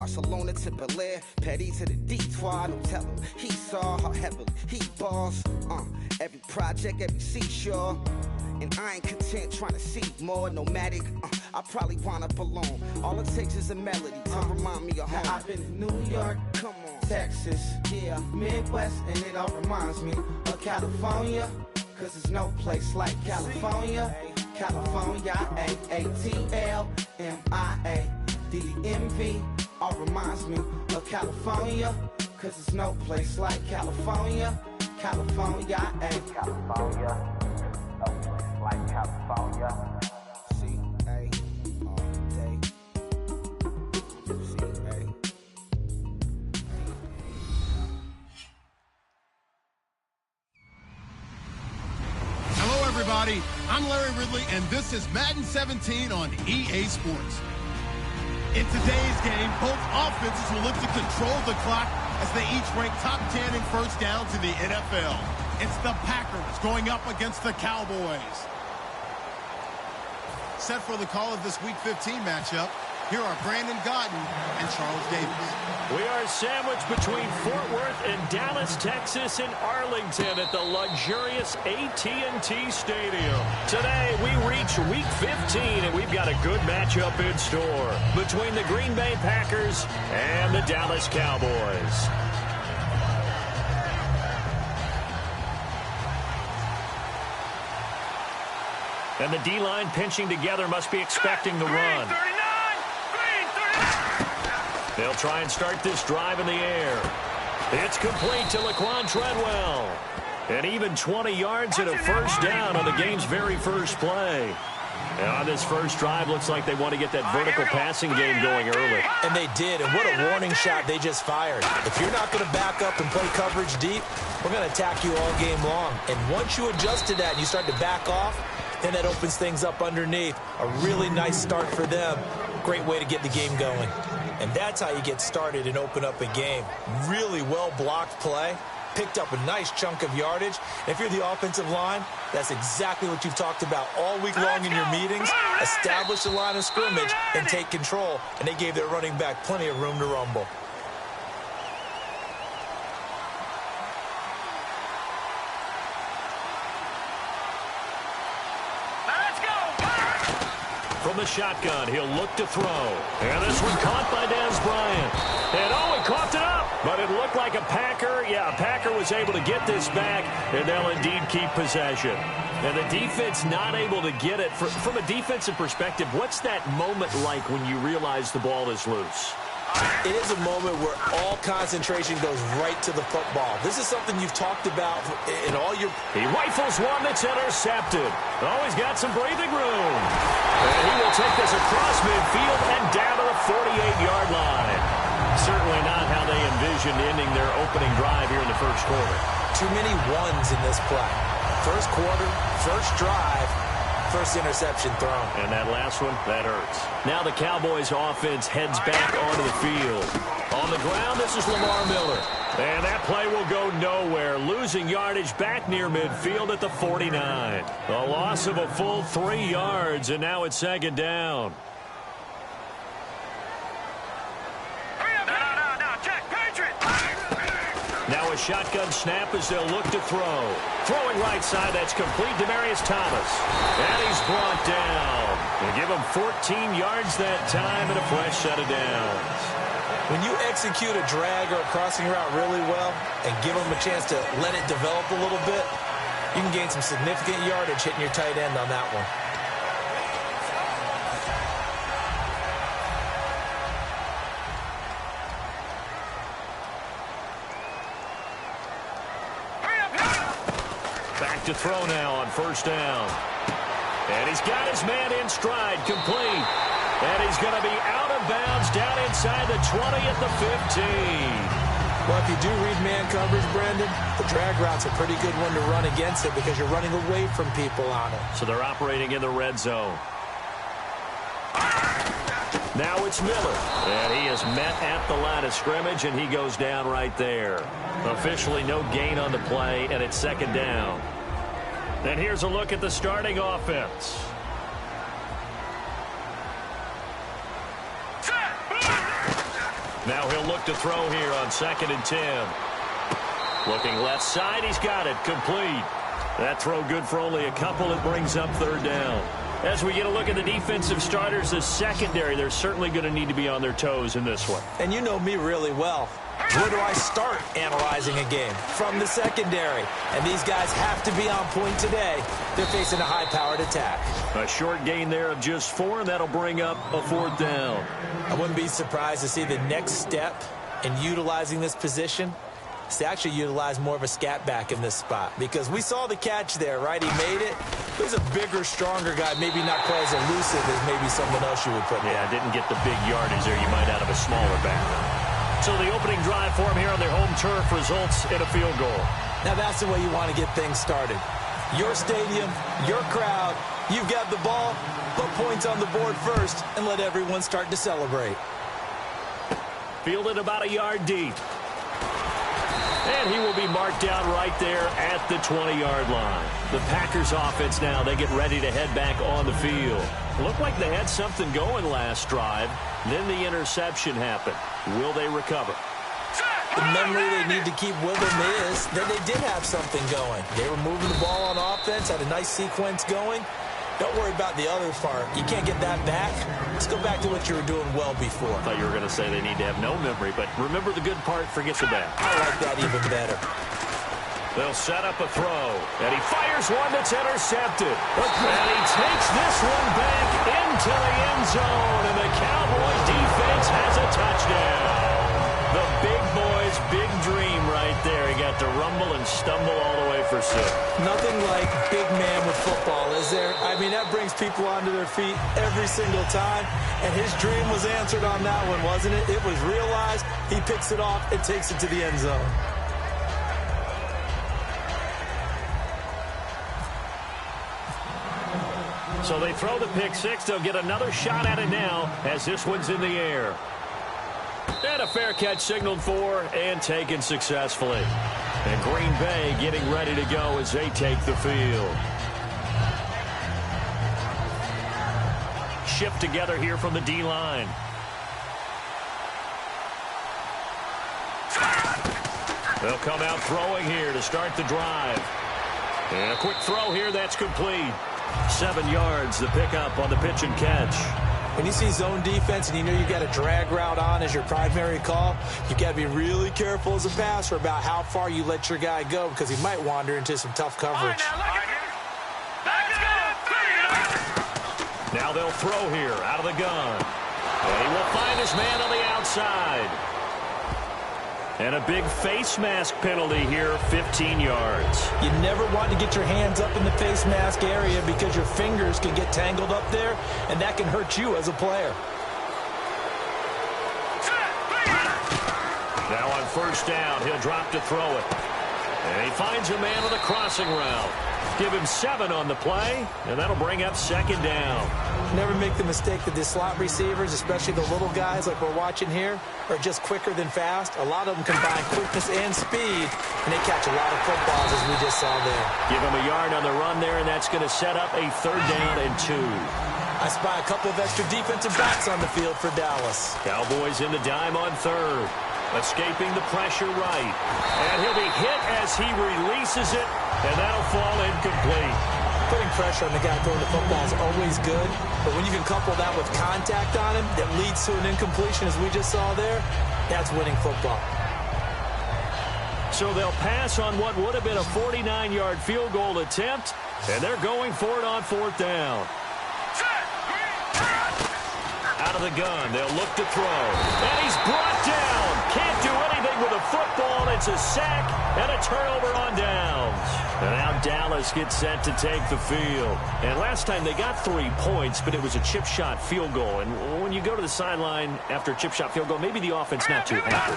Barcelona to Bel-Air, Petty to the D-Toir, don't tell him. He saw how heavily he balls. Every project, every seashore. And I ain't content trying to see more nomadic. I probably wind up alone. All it takes is a melody to remind me of home. Now I've been to New York, come on, Texas, yeah, Midwest, and it all reminds me of California. Cause there's no place like California. California, A-A-T-L-M-I-A-D-M-V. All reminds me of California. Cause there's no place like California. California, California. No place like California. C-A all day. C-A. Hello, everybody. I'm Larry Ridley, and this is Madden 17 on EA Sports. In today's game, both offenses will look to control the clock as they each rank top 10 in first downs in the NFL. It's the Packers going up against the Cowboys. Set for the call of this Week 15 matchup, here are Brandon Gaudin and Charles Davis. We are sandwiched between Fort Worth and Dallas, Texas, and Arlington at the luxurious AT&T Stadium. Today, we reach Week 15, and we've got a good matchup in store between the Green Bay Packers and the Dallas Cowboys. And the D-line pinching together must be expecting the run. They'll try and start this drive in the air. It's complete to Laquan Treadwell. And even 20 yards and a first down on the game's very first play. And on this first drive, looks like they want to get that vertical passing game going early. And they did, and what a warning shot they just fired. If you're not going to back up and play coverage deep, we're going to attack you all game long. And once you adjust to that and you start to back off, then that opens things up underneath. A really nice start for them. Great way to get the game going. And that's how you get started and open up a game. Really well-blocked play. Picked up a nice chunk of yardage. And if you're the offensive line, that's exactly what you've talked about all week long in your meetings. Establish the line of scrimmage and take control. And they gave their running back plenty of room to rumble. From the shotgun, he'll look to throw. And this one caught by Dez Bryant. And oh, he coughed it up. But it looked like a Packer. Yeah, a Packer was able to get this back, and they'll indeed keep possession. And the defense not able to get it. From a defensive perspective, what's that moment like when you realize the ball is loose? It is a moment where all concentration goes right to the football. This is something you've talked about in all your... He rifles one that's intercepted. Oh, he's got some breathing room. And he will take this across midfield and down to the 48-yard line. Certainly not how they envisioned ending their opening drive here in the first quarter. Too many ones in this play. First quarter, first drive, first interception thrown. And that last one, that hurts. Now the Cowboys offense heads back onto the field. On the ground, this is Lamar Miller. And that play will go nowhere. Losing yardage back near midfield at the 49. A loss of a full 3 yards, and now it's second down. Now a shotgun snap as they'll look to throw. Throwing right side, that's complete. Demaryius Thomas. And he's brought down. They give him 14 yards that time and a fresh set of downs. When you execute a drag or a crossing route really well and give them a chance to let it develop a little bit, you can gain some significant yardage hitting your tight end on that one. Back to throw now on first down. And he's got his man in stride, complete. And he's going to be out of bounds down inside the 20 at the 15. Well, if you do read man coverage, Brandon, the drag route's a pretty good one to run against it because you're running away from people on it. So they're operating in the red zone. Now it's Miller. And he is met at the line of scrimmage, and he goes down right there. Officially no gain on the play, and it's second down. And here's a look at the starting offense. Now he'll look to throw here on 2nd and 10. Looking left side, he's got it. Complete. That throw good for only a couple. It brings up 3rd down. As we get a look at the defensive starters, the secondary, they're certainly going to need to be on their toes in this one. And you know me really well. Where do I start analyzing a game? From the secondary. And these guys have to be on point today. They're facing a high-powered attack. A short gain there of just 4, and that'll bring up a 4th down. I wouldn't be surprised to see the next step in utilizing this position is to actually utilize more of a scat back in this spot. Because we saw the catch there, right? He made it. He's a bigger, stronger guy, maybe not quite as elusive as maybe someone else you would put there. Yeah, didn't get the big yardage there you might out of a smaller back. So the opening drive for him here on their home turf results in a field goal. Now that's the way you want to get things started. Your stadium, your crowd, you've got the ball, put points on the board first, and let everyone start to celebrate. Fielded about a yard deep. And he will be marked down right there at the 20-yard line. The Packers offense now, they get ready to head back on the field. Looked like they had something going last drive. Then the interception happened. Will they recover? The memory they need to keep with them is that they did have something going. They were moving the ball on offense, had a nice sequence going. Don't worry about the other part. You can't get that back. Let's go back to what you were doing well before. I thought you were going to say they need to have no memory, but remember the good part, forget the bad. I like that even better. They'll set up a throw, and he fires one that's intercepted. And he takes this one back into the end zone, and the Cowboys defense has a touchdown. The big boy's big dream right there. He got to rumble and stumble all the way for 6. Nothing like big man with football, is there? I mean, that brings people onto their feet every single time, and his dream was answered on that one, wasn't it? It was realized. He picks it off and takes it to the end zone. So they throw the pick 6. They'll get another shot at it now as this one's in the air. And a fair catch signaled for and taken successfully. And Green Bay getting ready to go as they take the field. Shift together here from the D-line. They'll come out throwing here to start the drive. And a quick throw here, that's complete. 7 yards, the pickup on the pitch and catch. When you see zone defense and you know you got a drag route on as your primary call, you got to be really careful as a passer about how far you let your guy go because he might wander into some tough coverage. Now they'll throw here out of the gun. And he will find his man on the outside. And a big face mask penalty here, 15 yards. You never want to get your hands up in the face mask area because your fingers can get tangled up there, and that can hurt you as a player. Now on 1st down, he'll drop to throw it. And he finds a man on the crossing route. Give him 7 on the play, and that'll bring up 2nd down. Never make the mistake that the slot receivers, especially the little guys like we're watching here, are just quicker than fast. A lot of them combine quickness and speed, and they catch a lot of footballs as we just saw there. Give him a yard on the run there, and that's going to set up a 3rd down and 2. I spy a couple of extra defensive backs on the field for Dallas. Cowboys in the dime on 3rd. Escaping the pressure right. And he'll be hit as he releases it, and that'll fall incomplete. Putting pressure on the guy throwing the football is always good, but when you can couple that with contact on him that leads to an incompletion, as we just saw there, that's winning football. So they'll pass on what would have been a 49-yard field goal attempt, and they're going for it on 4th down. Out of the gun, they'll look to throw. And he's brought down. Can't do anything with a football. It's a sack and a turnover on downs. And now Dallas gets set to take the field. And last time they got 3 points, but it was a chip shot field goal. And when you go to the sideline after a chip shot field goal, maybe the offense not too happy.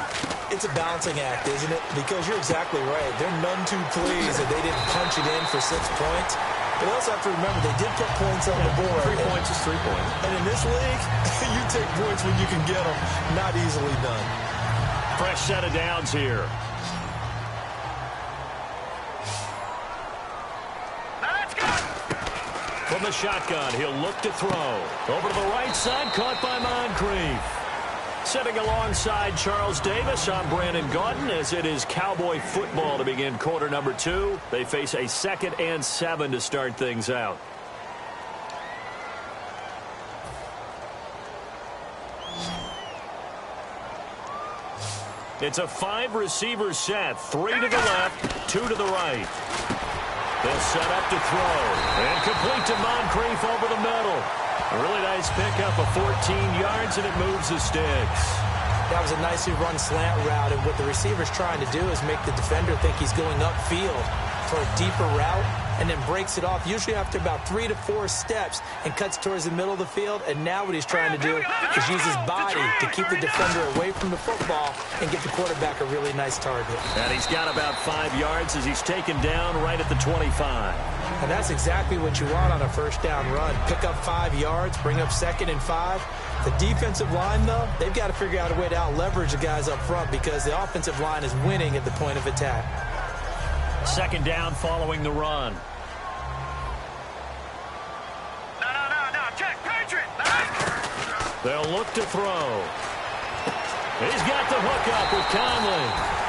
It's a balancing act, isn't it? Because you're exactly right. They're none too pleased that they didn't punch it in for 6 points. But also have to remember, they did put points on the board. 3 points is 3 points. And in this league, you take points when you can get them. Not easily done. Fresh set of downs here. From the shotgun, he'll look to throw. Over to the right side, caught by Moncrief. Sitting alongside Charles Davis, I'm Brandon Gaudin, as it is Cowboy football to begin quarter number 2. They face a 2nd and 7 to start things out. It's a 5-receiver set, 3 to the left, 2 to the right. They'll set up to throw, and complete to Moncrief over the middle. A really nice pickup of 14 yards, and it moves the sticks. That was a nicely run slant route, and what the receiver's trying to do is make the defender think he's going upfield for a deeper route, and then breaks it off, usually after about 3 to 4 steps, and cuts towards the middle of the field. And now what he's trying to do is use his body to keep the defender away from the football and give the quarterback a really nice target. And he's got about 5 yards as he's taken down right at the 25. And that's exactly what you want on a first down run. Pick up 5 yards, bring up 2nd and 5. The defensive line, though, they've got to figure out a way to out-leverage the guys up front because the offensive line is winning at the point of attack. 2nd down following the run. No, check, Patriot. They'll look to throw. He's got the hook up with Conley.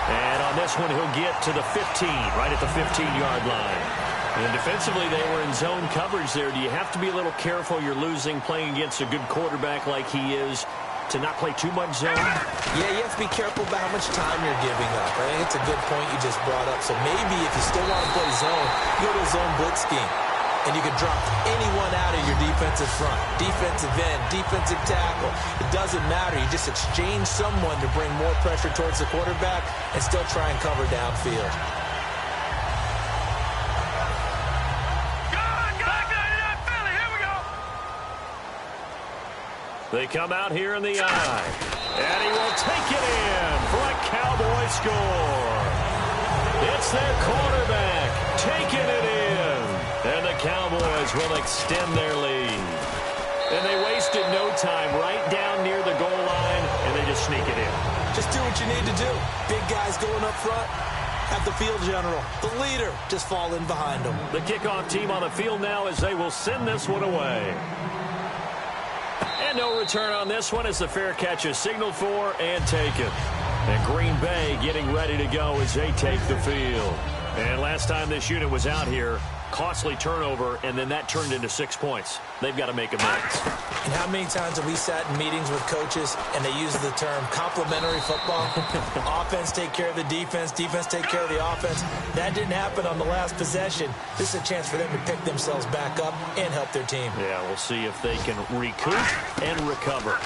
And on this one, he'll get to the 15, right at the 15-yard line. And defensively, they were in zone coverage there. Do you have to be a little careful? You're losing playing against a good quarterback like he is to not play too much zone? Yeah, you have to be careful about how much time you're giving up. I think it's a good point you just brought up. So maybe if you still want to play zone, you go to a zone blitz scheme. And you can drop anyone out of your defensive front. Defensive end, defensive tackle. It doesn't matter. You just exchange someone to bring more pressure towards the quarterback and still try and cover downfield. They come out here in the eye. And he will take it in for a Cowboy score. It's their quarterback taking it in. And the Cowboys will extend their lead. And they wasted no time right down near the goal line, and they just sneak it in. Just do what you need to do. Big guys going up front. Have the field general, the leader, just fall in behind them. The kickoff team on the field now as they will send this one away. And no return on this one as the fair catch is signaled for and taken. And Green Bay getting ready to go as they take the field. And last time this unit was out here, costly turnover, and then that turned into 6 points. They've got to make amends. And how many times have we sat in meetings with coaches and they use the term complementary football? Offense take care of the defense, defense take care of the offense. That didn't happen on the last possession. This is a chance for them to pick themselves back up and help their team. Yeah, we'll see if they can recoup and recover.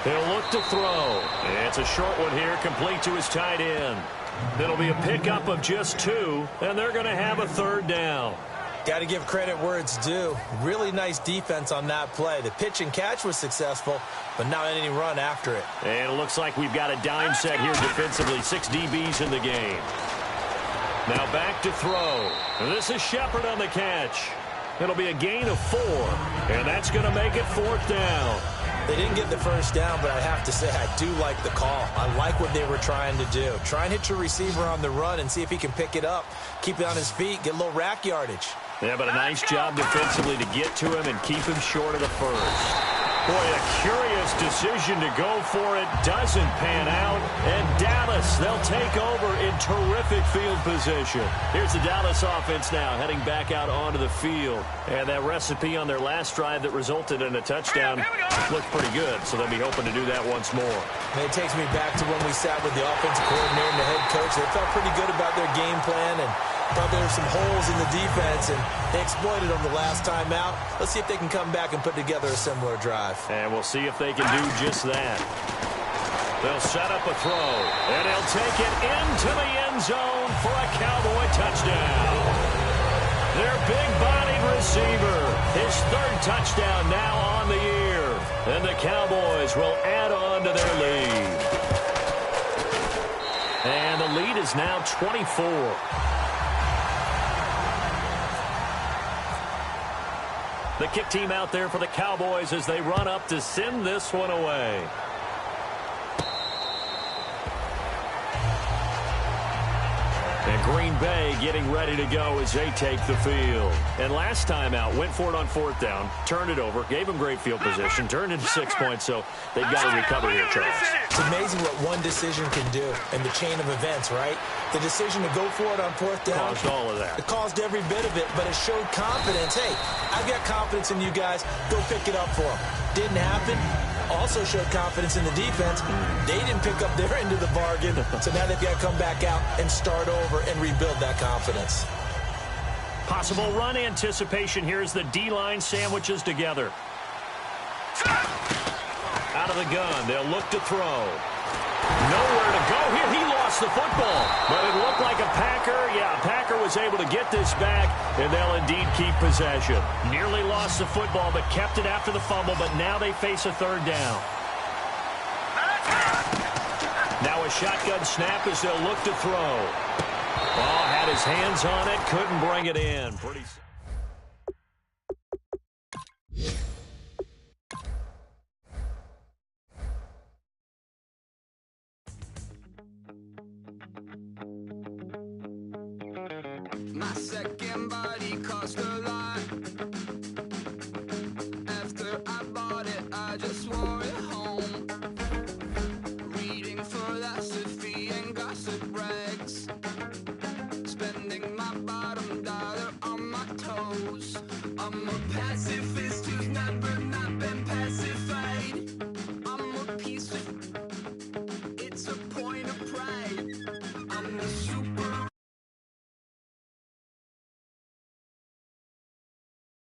He'll look to throw. It's a short one here, complete to his tight end. It'll be a pickup of just 2, and they're going to have a 3rd down. Got to give credit where it's due. Really nice defense on that play. The pitch and catch was successful, but not any run after it. And it looks like we've got a dime set here defensively. 6 DBs in the game. Now back to throw. And this is Shepard on the catch. It'll be a gain of 4, and that's going to make it 4th down. They didn't get the first down, but I have to say I do like the call. I like what they were trying to do. Try and hit your receiver on the run and see if he can pick it up. Keep it on his feet, get a little rack yardage. Yeah, but a nice job defensively to get to him and keep him short of the first. Boy, a curious decision to go for it. Doesn't pan out. And Dallas, they'll take over in terrific field position. Here's the Dallas offense now heading back out onto the field. And that recipe on their last drive that resulted in a touchdown looked pretty good. So they'll be hoping to do that once more. And it takes me back to when we sat with the offensive coordinator and the head coach. They felt pretty good about their game plan and thought there were some holes in the defense, and they exploited them the last time out. Let's see if they can come back and put together a similar drive. And we'll see if they can do just that. They'll set up a throw, and they'll take it into the end zone for a Cowboy touchdown. Their big-bodied receiver, his 3rd touchdown now on the year. And the Cowboys will add on to their lead. And the lead is now 24. The kick team out there for the Cowboys as they run up to send this one away. And Green Bay getting ready to go as they take the field. And last time out, went for it on 4th down, turned it over, gave them great field position, turned into 6 points, so they've got to recover here, Charles. It's amazing what one decision can do in the chain of events, right? The decision to go for it on 4th down. Caused all of that. It caused every bit of it, but it showed confidence. Hey, I've got confidence in you guys. Go pick it up for them. Didn't happen. Also showed confidence in the defense. They didn't pick up their end of the bargain, so now they've got to come back out and start over and rebuild that confidence. Possible run anticipation. Here's the D-line sandwiches together. Out of the gun, they'll look to throw. Nowhere to go here. He lost the football, but it looked like a Packer. Yeah, a Packer was able to get this back, and they'll indeed keep possession. Nearly lost the football, but kept it after the fumble, but now they face a 3rd down. Now a shotgun snap as they'll look to throw. Oh, had his hands on it, couldn't bring it in. Pretty. My second body cost a lot.